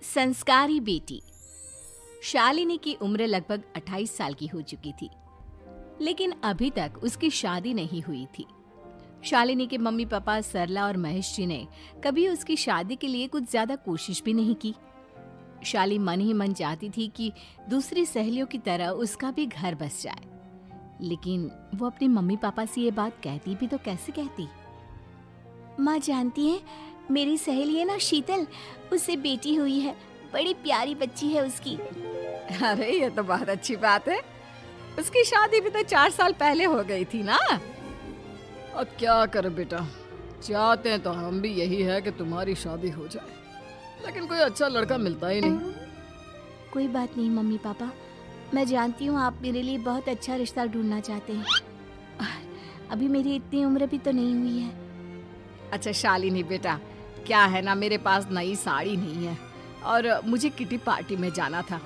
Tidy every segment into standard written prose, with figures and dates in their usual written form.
संस्कारी बेटी। शालिनी की उम्र लगभग 28 साल की हो चुकी थी, लेकिन अभी तक उसकी शादी नहीं हुई थी। शालिनी के मम्मी पापा सरला और महेश जी ने कभी उसकी शादी के लिए कुछ ज्यादा कोशिश भी नहीं की। शाली मन ही मन चाहती थी कि दूसरी सहेलियों की तरह उसका भी घर बस जाए, लेकिन वो अपने मम्मी पापा से ये बात कहती भी तो कैसे कहती। माँ जानती है, मेरी सहेली है ना शीतल, उससे बेटी हुई है, बड़ी प्यारी बच्ची है उसकी। अरे ये तो बहुत अच्छी बात है। उसकी शादी भी तो 4 साल पहले हो गई थी ना। अब क्या करें बेटा, चाहते हैं तो हम भी यही है कि तुम्हारी शादी हो जाए, लेकिन कोई अच्छा लड़का मिलता ही नहीं। कोई बात नहीं मम्मी पापा, मैं जानती हूँ आप मेरे लिए बहुत अच्छा रिश्ता ढूंढना चाहते हैं। अभी मेरी इतनी उम्र भी तो नहीं हुई है। अच्छा शालिनी बेटा, क्या है ना, मेरे पास नई साड़ी नहीं है और मुझे किटी पार्टी में जाना था,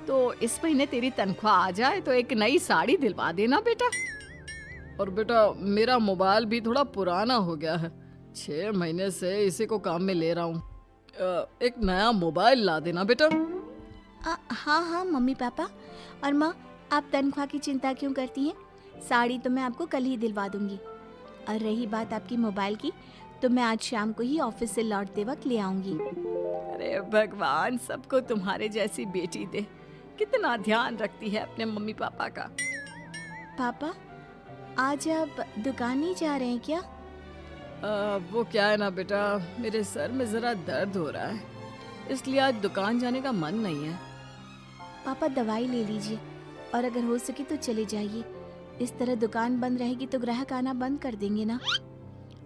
तो इस महीने तेरी तनख्वाह आ जाए तो एक नई साड़ी दिलवा देना बेटा। और बेटा मेरा मोबाइल भी थोड़ा पुराना हो गया है, 6 महीने से इसी को काम में ले रहा हूँ। एक नया मोबाइल ला देना बेटा। हाँ हाँ मम्मी पापा। और माँ, आप तनख्वाह की चिंता क्यों करती हैं? साड़ी तो मैं आपको कल ही दिलवा दूंगी। और रही बात आपकी मोबाइल की, तो मैं आज शाम को ही ऑफिस से लौटते वक्त ले आऊंगी। अरे भगवान सबको तुम्हारे जैसी बेटी दे, कितना ध्यान रखती है अपने मम्मी पापा का। पापा, आज आप दुकान नहीं जा रहे हैं क्या? वो क्या है ना बेटा, मेरे सर में जरा दर्द हो रहा है, इसलिए आज दुकान जाने का मन नहीं है। पापा दवाई ले लीजिए, और अगर हो सके तो चले जाइए। इस तरह दुकान बंद रहेगी तो ग्राहक आना बंद कर देंगे ना।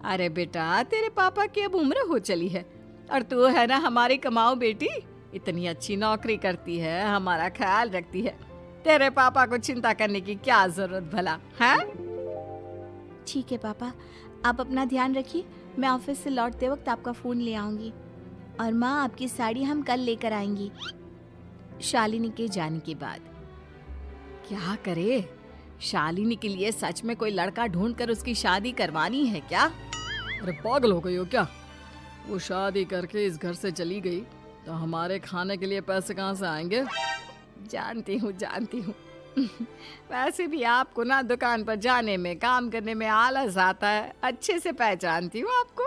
अरे बेटा, तेरे पापा की अब उम्र हो चली है और तू है ना हमारी कमाऊ बेटी, इतनी अच्छी नौकरी करती है, हमारा ख्याल रखती है, तेरे पापा को चिंता करने की क्या जरूरत भला है? ठीक है पापा, आप अपना ध्यान रखिए। मैं ऑफिस से लौटते वक्त आपका फोन ले आऊंगी। और माँ, आपकी साड़ी हम कल लेकर आएंगी। शालिनी के जाने के बाद क्या करे, शालिनी के लिए सच में कोई लड़का ढूंढकर उसकी शादी करवानी है क्या? अरे पागल हो गई हो क्या? वो शादी करके इस घर से चली गई तो हमारे खाने के लिए पैसे कहाँ से आएंगे? जानती हूँ वैसे भी आपको ना दुकान पर जाने में, काम करने में आलस आता है, अच्छे से पहचानती हूँ आपको।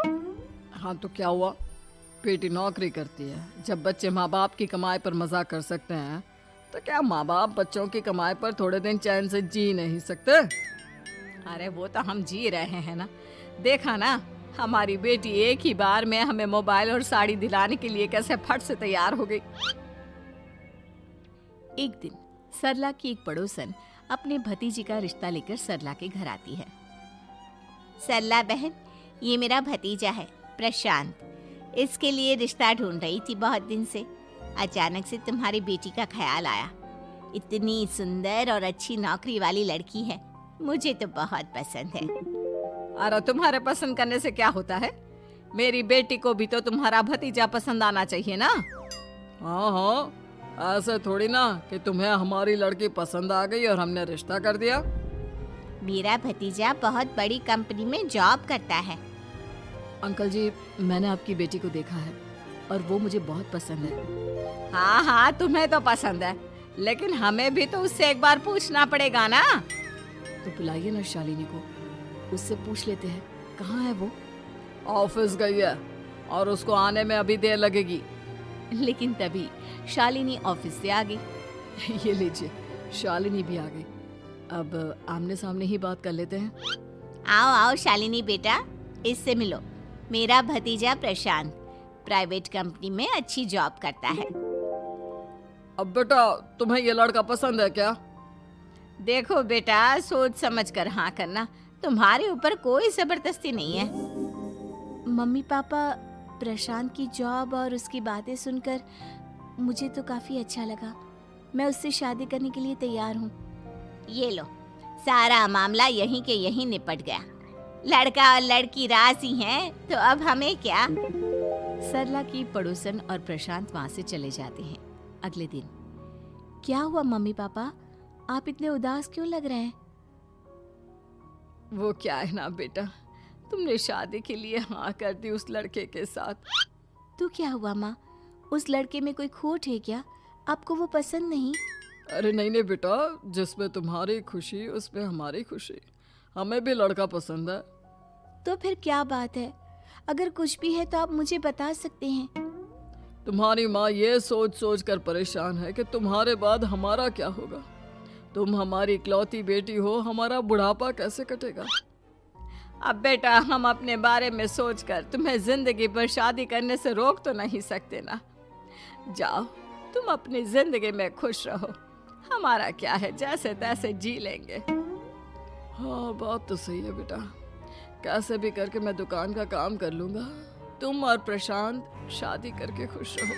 हाँ तो क्या हुआ, बेटी नौकरी करती है, जब बच्चे माँ बाप की कमाई पर मजाक कर सकते हैं, तो क्या माँ बाप बच्चों की कमाई पर थोड़े दिन चैन से जी नहीं सकते? अरे वो तो हम जी रहे हैं ना, देखा ना हमारी बेटी एक ही बार में हमें मोबाइल और साड़ी दिलाने के लिए कैसे फट से तैयार हो गई। एक दिन सरला की एक पड़ोसन अपने भतीजी का रिश्ता लेकर सरला के घर आती है। सरला बहन, ये मेरा भतीजा है प्रशांत, इसके लिए रिश्ता ढूंढ रही थी बहुत दिन से। अचानक से तुम्हारी बेटी का ख्याल आया। इतनी सुंदर और अच्छी नौकरी वाली लड़की है, मुझे तो बहुत पसंद है। अरे तुम्हारे पसंद करने से क्या होता है, मेरी बेटी को भी तो तुम्हारा भतीजा पसंद आना चाहिए ना। हाँ, ऐसे थोड़ी ना कि तुम्हें हमारी लड़की पसंद आ गई और हमने रिश्ता कर दिया। मेरा भतीजा बहुत बड़ी कंपनी में जॉब करता है। अंकल जी, मैंने आपकी बेटी को देखा है और वो मुझे बहुत पसंद है। हाँ, तुम्हें तो पसंद है, लेकिन हमें भी तो उससे एक बार पूछना पड़ेगा ना। तो बुलाइए ना शालिनी को, उससे पूछ लेते हैं कहाँ है वो। ऑफिस गई है और उसको आने में अभी देर लगेगी। लेकिन तभी शालिनी ऑफिस से आ गई। ये लीजिए, शालिनी भी आ गई। अब आमने सामने ही बात कर लेते हैं। आओ आओ शालिनी बेटा, इससे मिलो। मेरा भतीजा प्रशांत प्राइवेट कंपनी में अच्छी जॉब करता है। अब बेटा, तुम्हें ये लड़का पसंद है क्या? देखो बेटा, सोच समझ कर हाँ करना, तुम्हारे ऊपर कोई जबरदस्ती नहीं है। मम्मी पापा, प्रशांत की जॉब और उसकी बातें सुनकर मुझे तो काफी अच्छा लगा। मैं उससे शादी करने के लिए तैयार हूँ। ये लो, सारा मामला यहीं के यहीं निपट गया। लड़का और लड़की राजी हैं, तो अब हमें क्या। सरला की पड़ोसन और प्रशांत वहां से चले जाते हैं। अगले दिन, क्या हुआ मम्मी पापा, आप इतने उदास क्यों लग रहे हैं? वो क्या है ना बेटा, तुमने शादी के लिए हाँ कर दी उस लड़के के साथ। तो क्या हुआ माँ, उस लड़के में कोई खोट है क्या? आपको वो पसंद नहीं? अरे नहीं नहीं बेटा, जिसमें तुम्हारी खुशी उसमें हमारी खुशी। हमें भी लड़का पसंद है। तो फिर क्या बात है? अगर कुछ भी है तो आप मुझे बता सकते हैं। तुम्हारी माँ ये सोच सोच कर परेशान है कि तुम्हारे बाद हमारा क्या होगा। तुम हमारी इकलौती बेटी हो, हमारा बुढ़ापा कैसे कटेगा। अब बेटा, हम अपने बारे में सोचकर तुम्हें जिंदगी भर शादी करने से रोक तो नहीं सकते ना। जाओ, तुम अपनी जिंदगी में खुश रहो। हमारा क्या है, जैसे तैसे जी लेंगे। हाँ, बात तो सही है बेटा। कैसे भी करके मैं दुकान का काम कर लूंगा। तुम और प्रशांत शादी करके खुश रहो।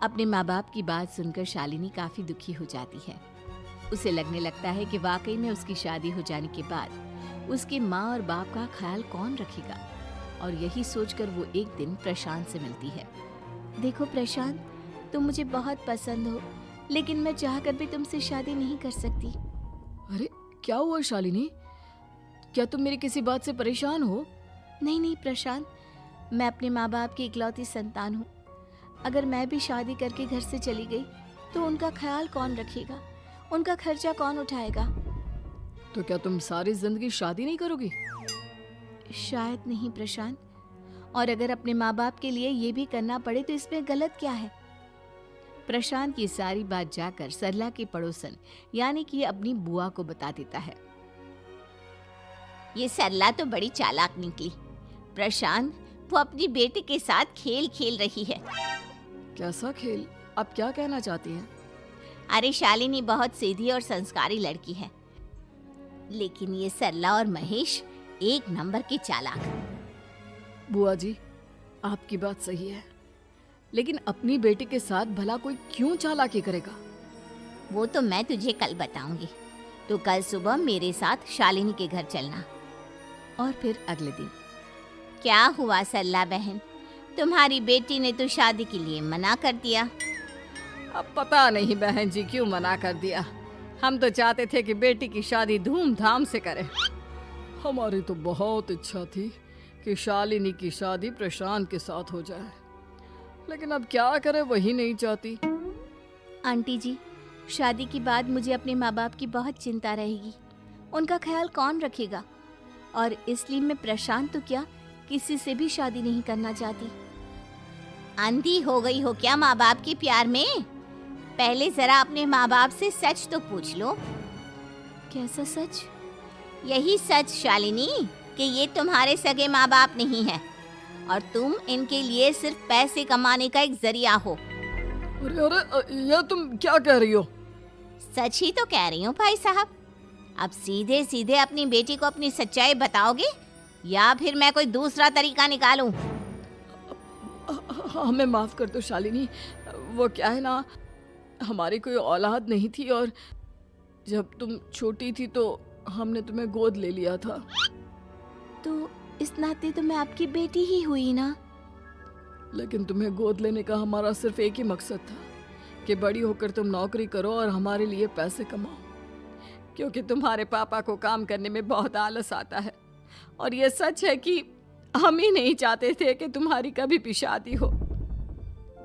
अपने माँ बाप की बात सुनकर शालिनी काफी दुखी हो जाती है। उसे लगने लगता है कि वाकई में उसकी शादी हो जाने के बाद उसकी माँ और बाप का ख्याल कौन रखेगा। और यही सोचकर वो एक दिन प्रशांत से मिलती है। देखो प्रशांत, तुम मुझे बहुत पसंद हो, लेकिन मैं चाहकर भी तुमसे शादी नहीं कर सकती। अरे क्या हुआ शालिनी? क्या तुम मेरी किसी बात से परेशान हो? नहीं नहीं प्रशांत, मैं अपने माँ बाप की इकलौती संतान हूँ। अगर मैं भी शादी करके घर से चली गई तो उनका ख्याल कौन रखेगा, उनका खर्चा कौन उठाएगा। तो क्या तुम सारी जिंदगी शादी नहीं करोगी? शायद नहीं प्रशांत, और अगर अपने माँ बाप के लिए ये भी करना पड़े तो इसमें गलत क्या है। प्रशांत ये सारी बात जाकर सरला के पड़ोसन यानी कि अपनी बुआ को बता देता है। ये सरला तो बड़ी चालाक निकली। प्रशांत, वो अपनी बेटी के साथ खेल खेल रही है। कैसा खेल? आप क्या कहना चाहती हैं? अरे शालिनी बहुत सीधी और संस्कारी लड़की है, लेकिन ये सरला और महेश एक नंबर के चालाक। बुआ जी, आपकी बात सही है, लेकिन अपनी बेटी के साथ भला कोई क्यों चालाकी करेगा? वो तो मैं तुझे कल बताऊंगी। तो कल सुबह मेरे साथ शालिनी के घर चलना। और फिर अगले दिन। क्या हुआ सरला बहन, तुम्हारी बेटी ने तो शादी के लिए मना कर दिया। अब पता नहीं बहन जी क्यों मना कर दिया। हम तो चाहते थे कि बेटी की शादी धूमधाम से करें। हमारी तो बहुत इच्छा थी कि शालिनी की शादी प्रशांत के साथ हो जाए, लेकिन अब क्या करें, वही नहीं चाहती। आंटी जी, शादी के बाद मुझे अपने माँ बाप की बहुत चिंता रहेगी। उनका ख्याल कौन रखेगा, और इसलिए मैं प्रशांत तो क्या किसी से भी शादी नहीं करना चाहती। अंधी हो गई हो क्या माँ बाप के प्यार में? पहले जरा अपने माँ बाप से सच तो पूछ लो। कैसा सच? यही सच शालिनी, कि ये तुम्हारे सगे माँ बाप नहीं है और तुम इनके लिए सिर्फ पैसे कमाने का एक जरिया हो। अरे अरे, ये तुम क्या कह रही हो? सच ही तो कह रही हूँ भाई साहब। अब सीधे सीधे अपनी बेटी को अपनी सच्चाई बताओगे या फिर मैं कोई दूसरा तरीका निकालूं? हमें माफ कर दो शालिनी। वो क्या है ना, हमारी कोई औलाद नहीं थी और जब तुम छोटी थी तो हमने तुम्हें गोद ले लिया था। तो इस नाते तो मैं आपकी बेटी ही हुई ना। लेकिन तुम्हें गोद लेने का हमारा सिर्फ एक ही मकसद था कि बड़ी होकर तुम नौकरी करो और हमारे लिए पैसे कमाओ, क्योंकि तुम्हारे पापा को काम करने में बहुत आलस आता है। और ये सच है कि हम ही नहीं चाहते थे कि तुम्हारी कभी भी शादी हो।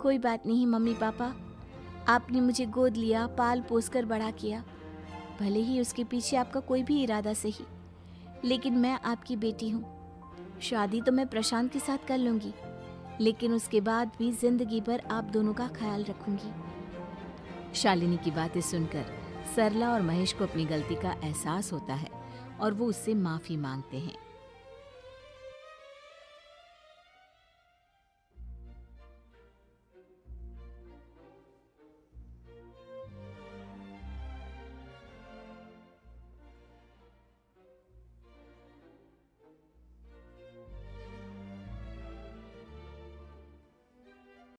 कोई बात नहीं मम्मी पापा, आपने मुझे गोद लिया, पाल पोस कर बड़ा किया। भले ही उसके पीछे आपका कोई भी इरादा सही, लेकिन मैं आपकी बेटी हूँ। शादी तो मैं प्रशांत के साथ कर लूँगी, लेकिन उसके बाद भी जिंदगी भर आप दोनों का ख्याल रखूंगी। शालिनी की बातें सुनकर सरला और महेश को अपनी गलती का एहसास होता है और वो उससे माफी मांगते हैं।